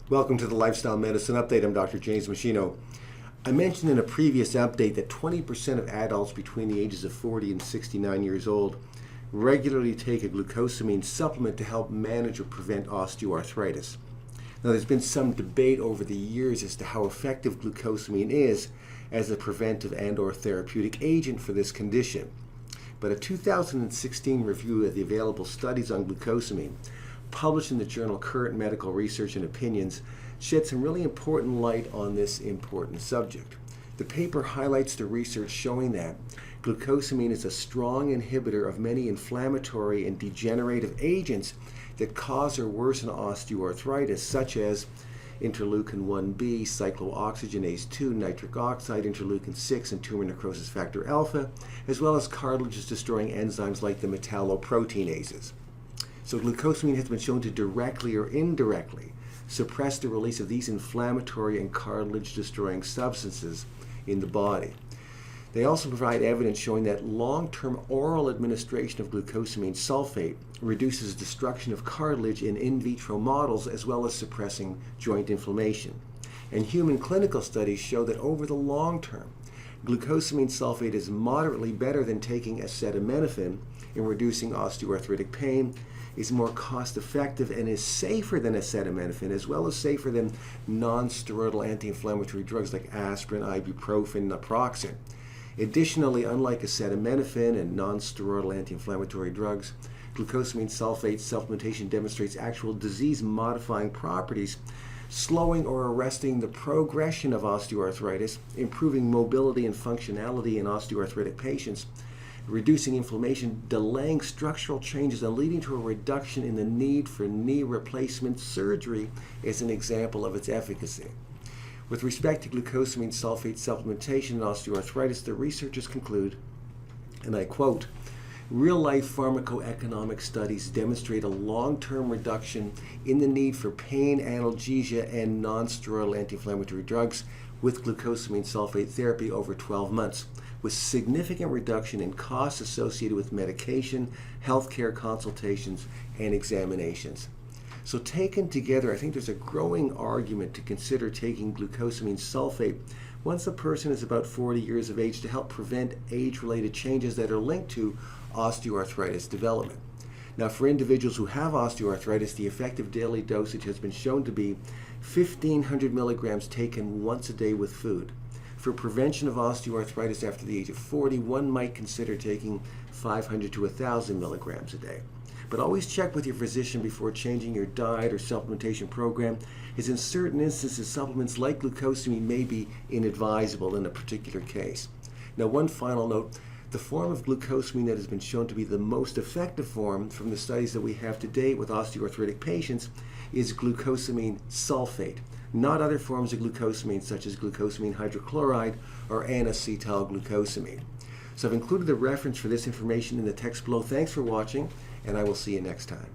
Welcome to the Lifestyle Medicine Update. I'm Dr. James Meschino. I mentioned in a previous update that 20% of adults between the ages of 40 and 69 years old regularly take a glucosamine supplement to help manage or prevent osteoarthritis. Now, there's been some debate over the years as to how effective glucosamine is as a preventive and/or therapeutic agent for this condition. But a 2016 review of the available studies on glucosamine, published in the journal Current Medical Research and Opinions, shed some really important light on this important subject. The paper highlights the research showing that glucosamine is a strong inhibitor of many inflammatory and degenerative agents that cause or worsen osteoarthritis, such as interleukin 1b, cyclooxygenase 2, nitric oxide, interleukin 6, and tumor necrosis factor alpha, as well as cartilage-destroying enzymes like the metalloproteinases. So glucosamine has been shown to directly or indirectly suppress the release of these inflammatory and cartilage-destroying substances in the body. They also provide evidence showing that long-term oral administration of glucosamine sulfate reduces destruction of cartilage in vitro models, as well as suppressing joint inflammation. And human clinical studies show that over the long term, glucosamine sulfate is moderately better than taking acetaminophen in reducing osteoarthritic pain, is more cost-effective, and is safer than acetaminophen, as well as safer than non-steroidal anti-inflammatory drugs like aspirin, ibuprofen, naproxen. Additionally, unlike acetaminophen and non-steroidal anti-inflammatory drugs, glucosamine sulfate supplementation demonstrates actual disease-modifying properties, slowing or arresting the progression of osteoarthritis, improving mobility and functionality in osteoarthritic patients, reducing inflammation, delaying structural changes, and leading to a reduction in the need for knee replacement surgery is an example of its efficacy. With respect to glucosamine sulfate supplementation in osteoarthritis, the researchers conclude, and I quote, "Real-life pharmacoeconomic studies demonstrate a long-term reduction in the need for pain, analgesia, and non-steroidal anti-inflammatory drugs with glucosamine sulfate therapy over 12 months, with significant reduction in costs associated with medication, healthcare consultations, and examinations." So taken together, I think there's a growing argument to consider taking glucosamine sulfate once a person is about 40 years of age to help prevent age-related changes that are linked to osteoarthritis development. Now, for individuals who have osteoarthritis, the effective daily dosage has been shown to be 1,500 milligrams taken once a day with food. For prevention of osteoarthritis after the age of 40, one might consider taking 500 to 1,000 milligrams a day. But always check with your physician before changing your diet or supplementation program, as in certain instances, supplements like glucosamine may be inadvisable in a particular case. Now, one final note, the form of glucosamine that has been shown to be the most effective form from the studies that we have to date with osteoarthritic patients is glucosamine sulfate, not other forms of glucosamine such as glucosamine hydrochloride or N-acetylglucosamine. So I've included the reference for this information in the text below. Thanks for watching, and I will see you next time.